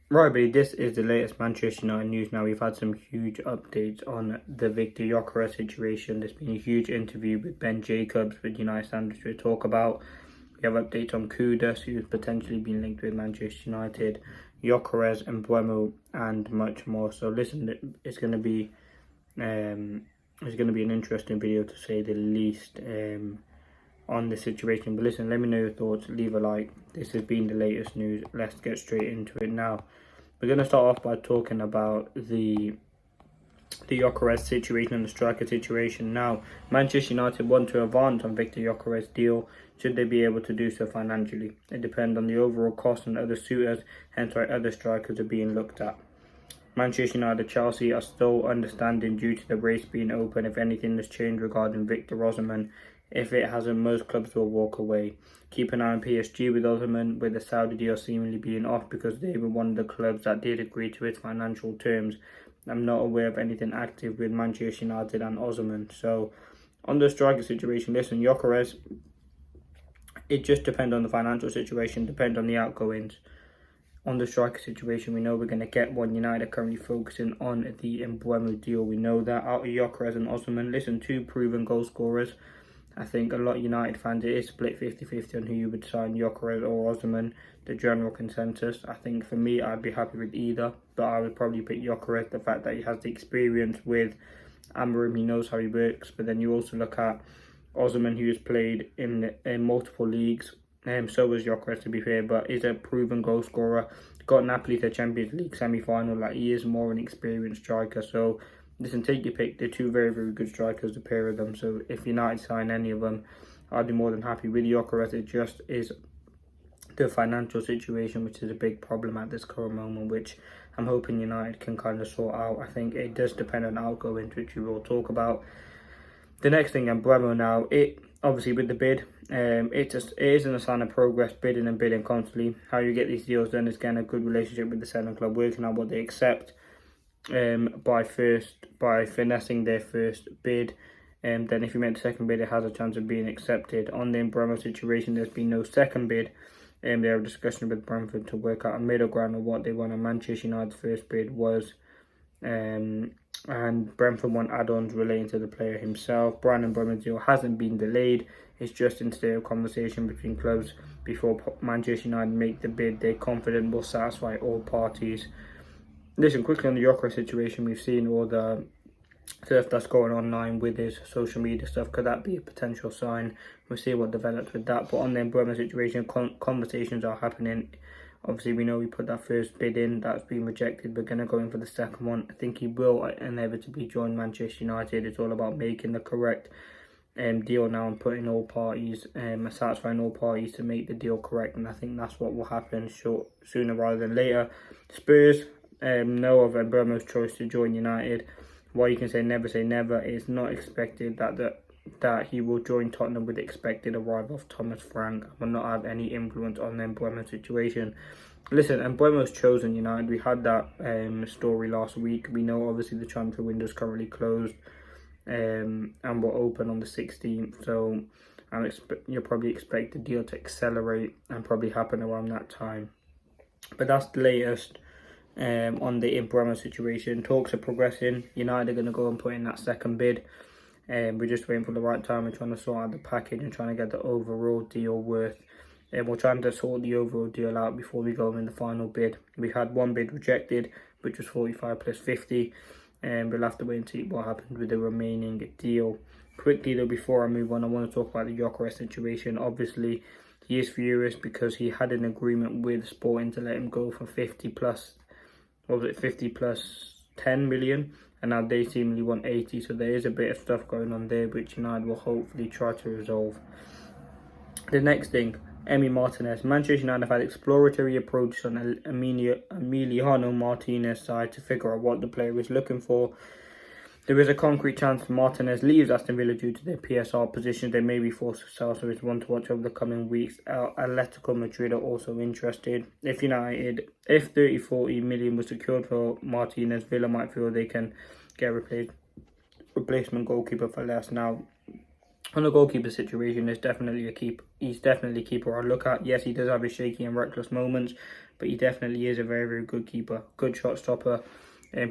Right, buddy, this is the latest Manchester United news. Now, we've had some huge updates on the Victor Gyökeres situation. There's been a huge interview with Ben Jacobs with United Standard to talk about. We have updates on Kudus, who's potentially been linked with Manchester United, Gyökeres, MBUEMO, and much more. So, listen, it's going to be an interesting video to say the least. On the situation. But listen, let me know your thoughts, leave a like. This has been the latest news. Let's get straight into it now. We're going to start off by talking about the Gyökeres situation and the striker situation. Now, Manchester United want to advance on Victor Gyökeres' deal should they be able to do so financially. It depends on the overall cost and other suitors, hence why other strikers are being looked at. Manchester United and Chelsea are still understanding due to the race being open if anything has changed regarding Victor Osimhen. If it hasn't, most clubs will walk away. Keep an eye on PSG with Osimhen, with the Saudi deal seemingly being off because they were one of the clubs that did agree to its financial terms. I'm not aware of anything active with Manchester United and Osimhen. So, on the striker situation, listen, Gyökeres, it just depends on the financial situation, depends on the outgoings. On the striker situation, we know we're going to get one. United are currently focusing on the MBUEMO deal. We know that out of Gyökeres and Osimhen, listen, two proven goal scorers. I think a lot of United fans, it is split 50-50 on who you would sign, Gyökeres or Osimhen, the general consensus. I think for me, I'd be happy with either, but I would probably pick Gyökeres, the fact that he has the experience with Amorim, he knows how he works. But then you also look at Osimhen, who has played in multiple leagues, so was Gyökeres to be fair, but is a proven goal scorer, got Napoli to Champions League semi-final, like he is more an experienced striker. So listen, take your pick. They're two very, very good strikers, the pair of them. So if United sign any of them, I'd be more than happy with Gyökeres. It just is the financial situation, which is a big problem at this current moment, which I'm hoping United can kind of sort out. I think it does depend on outgoings, which we will talk about. The next thing, MBUEMO now, it obviously with the bid, it isn't a sign of progress, bidding and bidding constantly. How you get these deals done is getting a good relationship with the selling club, working out what they accept. By finessing their first bid, and then if you make the second bid, it has a chance of being accepted. On the MBUEMO situation, there's been no second bid, and they have a discussion with Brentford to work out a middle ground of what they want. And Manchester United's first bid was, and Brentford want add-ons relating to the player himself. Brandon MBUEMO's deal hasn't been delayed. It's just in state of conversation between clubs before Manchester United make the bid. They're confident will satisfy all parties. Listen, quickly on the Gyökeres situation, we've seen all the stuff that's going online with his social media stuff. Could that be a potential sign? We'll see what develops with that. But on the MBUEMO situation, conversations are happening. Obviously, we know we put that first bid in. That's been rejected. We're going to go in for the second one. I think he will inevitably join Manchester United. It's all about making the correct deal now and putting all parties, satisfying all parties to make the deal correct. And I think that's what will happen sooner rather than later. Spurs know of MBUEMO's choice to join United. While you can say never, it's not expected that he will join Tottenham with the expected arrival of Thomas Frank. I will not have any influence on the MBUEMO situation. Listen, MBUEMO's chosen United. We had that story last week. We know obviously the transfer window is currently closed and will open on the 16th. So you'll probably expect the deal to accelerate and probably happen around that time. But that's the latest on the MBUEMO situation. Talks are progressing. United are going to go and put in that second bid. We're just waiting for the right time. We're trying to sort out the package and trying to get the overall deal worth. We're trying to sort the overall deal out before we go in the final bid. We had one bid rejected, which was 45 plus 50. We'll have to wait and see what happens with the remaining deal. Quickly though, before I move on, I want to talk about the Gyökeres situation. Obviously, he is furious because he had an agreement with Sporting to let him go for 50 plus 10 million, and now they seemingly want 80. So there is a bit of stuff going on there, which United will hopefully try to resolve. The next thing, Emi Martinez. Manchester United have had exploratory approaches on Emiliano Martinez's side to figure out what the player is looking for. There is a concrete chance Martinez leaves Aston Villa due to their PSR position. They may be forced to sell, so it's one to watch over the coming weeks. Atletico Madrid are also interested. If 30-40 million was secured for Martinez, Villa might feel they can get a replacement goalkeeper for less. Now, on the goalkeeper situation, he's definitely a keeper I'll look at. Yes, he does have his shaky and reckless moments, but he definitely is a very, very good keeper. Good shot stopper,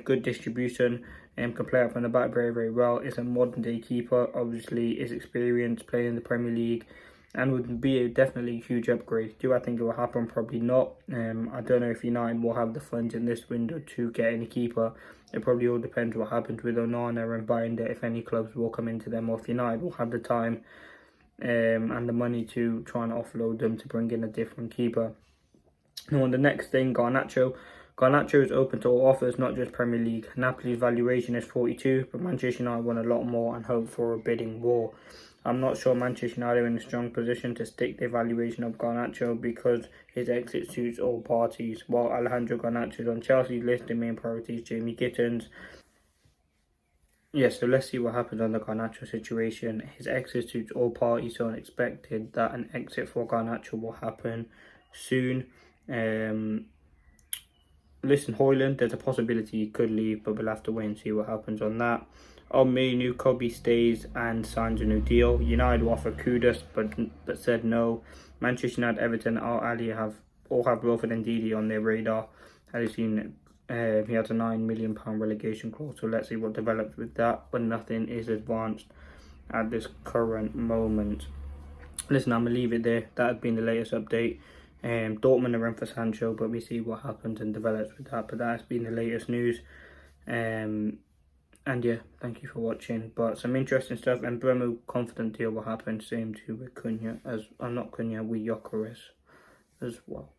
good distribution, can play up from the back very, very well. Is a modern day keeper, obviously is experienced, playing in the Premier League, and would be definitely a huge upgrade. Do I think it will happen? Probably not. I don't know if United will have the funds in this window to get any keeper. It probably all depends what happens with Onana and Binder, if any clubs will come into them, or if United will have the time and the money to try and offload them to bring in a different keeper. Now, on the next thing, Garnacho. Garnacho is open to all offers, not just Premier League. Napoli's valuation is 42, but Manchester United want a lot more and hope for a bidding war. I'm not sure Manchester United are in a strong position to stick the evaluation of Garnacho because his exit suits all parties. While Alejandro Garnacho is on Chelsea's list, the main priority is Jamie Gittins. So let's see what happens on the Garnacho situation. His exit suits all parties, so unexpected that an exit for Garnacho will happen soon. Listen, Højlund, there's a possibility he could leave, but we'll have to wait and see what happens on that. New Kobe stays and signs a new deal. United will offer Kudus, but said no. Manchester United, Everton, Al Ahly all have Wilfred Ndidi on their radar. As you've seen, he has a £9 million relegation clause, so let's see what develops with that. But nothing is advanced at this current moment. Listen, I'm gonna leave it there. That has been the latest update. Dortmund are in for Sancho, but we see what happens and develops with that. But that has been the latest news. And yeah, thank you for watching. But some interesting stuff. And MBUEMO confident deal will happen. Same too with Cunha, with GYOKERES as well.